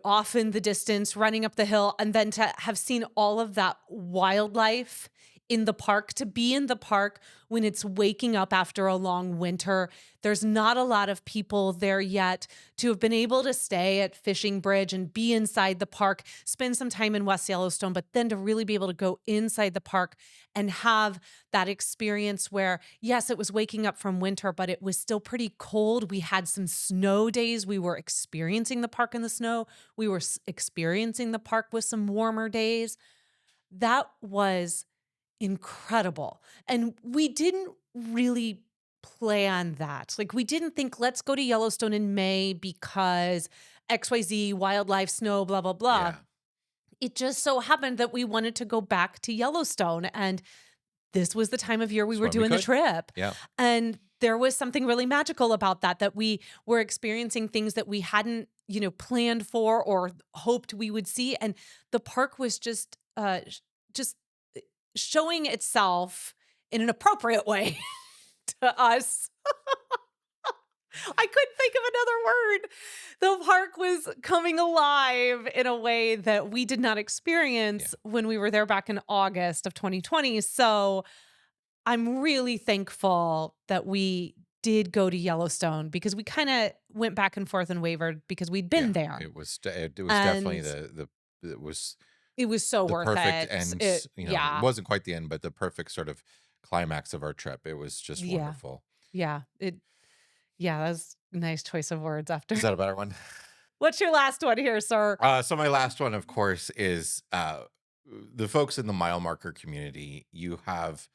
Speaker 2: off in the distance, running up the hill, and then to have seen all of that wildlife in the park, to be in the park when it's waking up after a long winter. There's not a lot of people there yet. To have been able to stay at Fishing Bridge and be inside the park, spend some time in West Yellowstone, but then to really be able to go inside the park and have that experience where, yes, it was waking up from winter, but it was still pretty cold. We had some snow days. We were experiencing the park in the snow. We were experiencing the park with some warmer days. That was incredible. And we didn't really plan that. Like, we didn't think, let's go to Yellowstone in May because XYZ, wildlife, snow, blah, blah, blah.
Speaker 1: Yeah,
Speaker 2: It just so happened that we wanted to go back to Yellowstone. And this was the time of year we
Speaker 1: that's
Speaker 2: were
Speaker 1: when we
Speaker 2: doing the
Speaker 1: could.
Speaker 2: trip.
Speaker 1: Yeah,
Speaker 2: And there was something really magical about that we were experiencing things that we hadn't, planned for or hoped we would see. And the park was just showing itself in an appropriate way to us. I couldn't think of another word. The park was coming alive in a way that we did not
Speaker 1: yeah,
Speaker 2: experience when we were there back in August of 2020. So I'm really thankful that we did go to Yellowstone because we kind of went back and forth and wavered because we'd been
Speaker 1: yeah.
Speaker 2: there.
Speaker 1: It was definitely
Speaker 2: And
Speaker 1: the it was
Speaker 2: it was so
Speaker 1: the
Speaker 2: worth
Speaker 1: perfect
Speaker 2: it.
Speaker 1: end. It
Speaker 2: Yeah.
Speaker 1: wasn't quite the end, but the perfect sort of climax of our trip. It was just
Speaker 2: Yeah.
Speaker 1: wonderful.
Speaker 2: Yeah. Yeah, that was a nice choice of words after.
Speaker 1: Is that a better one?
Speaker 2: What's your last one here, sir?
Speaker 1: So my last one, of course, is the folks in the mile marker community. You have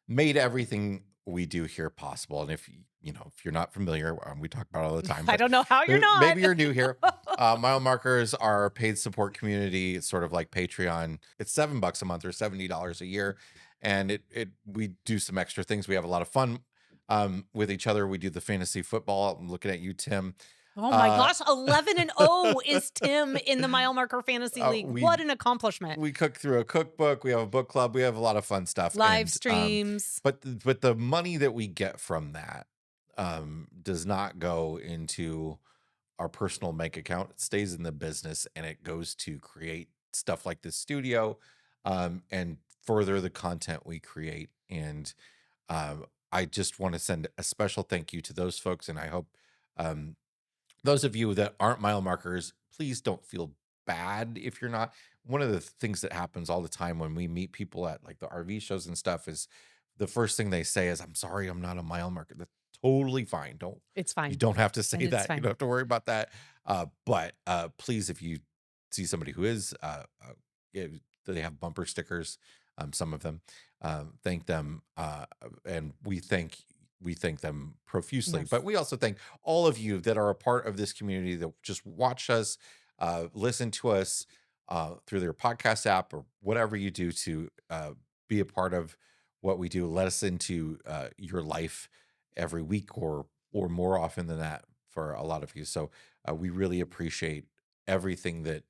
Speaker 1: made everything we do here possible, and if if you're not familiar, we talk about it all the time.
Speaker 2: I don't know how you're not.
Speaker 1: Maybe you're new here. Mile markers are a paid support community. It's sort of like Patreon. It's $7 a month or $70 a year, and we do some extra things. We have a lot of fun with each other. We do the fantasy football. I'm looking at you, Tim.
Speaker 2: Oh my gosh, 11-0 is Tim in the Mile Marker Fantasy League. What an accomplishment.
Speaker 1: We cook through a cookbook. We have a book club. We have a lot of fun stuff.
Speaker 2: Live streams.
Speaker 1: But the money that we get from that does not go into our personal bank account. It stays in the business, and it goes to create stuff like this studio and further the content we create. And I just want to send a special thank you to those folks, and I hope those of you that aren't mile markers, please don't feel bad if you're not. One of the things that happens all the time when we meet people at like the RV shows and stuff is the first thing they say is, "I'm sorry, I'm not a mile marker." That's totally fine.
Speaker 2: It's fine.
Speaker 1: You don't have to say
Speaker 2: And it's
Speaker 1: that.
Speaker 2: fine.
Speaker 1: You don't have to worry about that. But please, if you see somebody who is, they have bumper stickers, some of them, thank them, and we thank them profusely.
Speaker 2: Yes.
Speaker 1: But we also thank all of you that are a part of this community that just watch us, listen to us through their podcast app or whatever you do to be a part of what we do. Let us into your life every week or more often than that for a lot of you. So we really appreciate everything that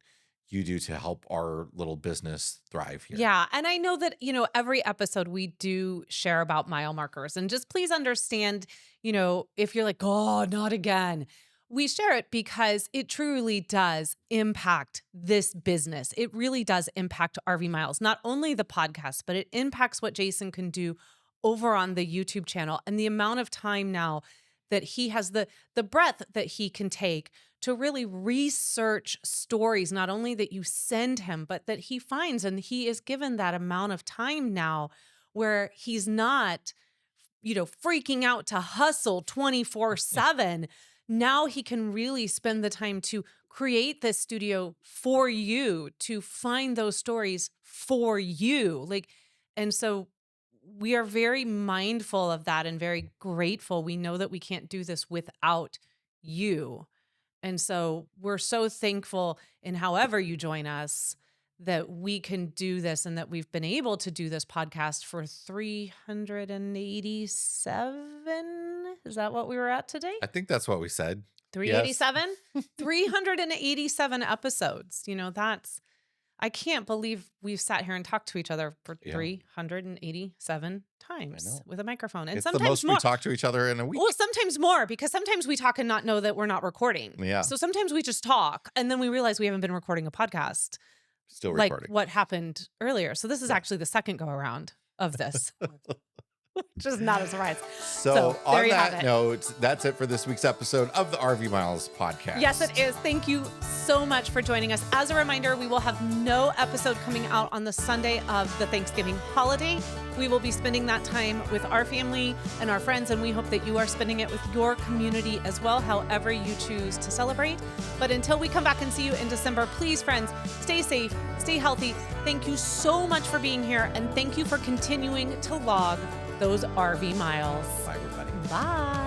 Speaker 1: you do to help our little business thrive here.
Speaker 2: Yeah. And I know that, every episode we do share about mile markers. And just please understand, if you're like, oh, not again. We share it because it truly does impact this business. It really does impact RV Miles, not only the podcast, but it impacts what Jason can do over on the YouTube channel and the amount of time now that he has the breadth that he can take to really research stories, not only that you send him, but that he finds. And he is given that amount of time now where he's not, freaking out to hustle 24/7. Now he can really spend the time to create this studio for you, to find those stories for you. And so we are very mindful of that and very grateful. We know that we can't do this without you. And so we're so thankful in however you join us that we can do this and that we've been able to do this podcast for 387. Is that what we were at today?
Speaker 1: I think that's what we said.
Speaker 2: 387? 387 episodes. I can't believe we've sat here and talked to each other for 387 times with a microphone. And
Speaker 1: it's
Speaker 2: sometimes
Speaker 1: the most
Speaker 2: more.
Speaker 1: we talk to each other in a week.
Speaker 2: Well, sometimes more, because sometimes we talk and not know that we're not recording.
Speaker 1: Yeah.
Speaker 2: So sometimes we just talk and then we realize we haven't been recording a podcast.
Speaker 1: Still recording.
Speaker 2: Like what happened earlier. So this is actually the second go around of this. Which is not a surprise.
Speaker 1: So on that note, that's it for this week's episode of the RV Miles podcast.
Speaker 2: Yes, it is. Thank you so much for joining us. As a reminder, we will have no episode coming out on the Sunday of the Thanksgiving holiday. We will be spending that time with our family and our friends, and we hope that you are spending it with your community as well, however you choose to celebrate. But until we come back and see you in December, please, friends, stay safe, stay healthy. Thank you so much for being here, and thank you for continuing to log those RV miles.
Speaker 1: Bye, everybody.
Speaker 2: Bye.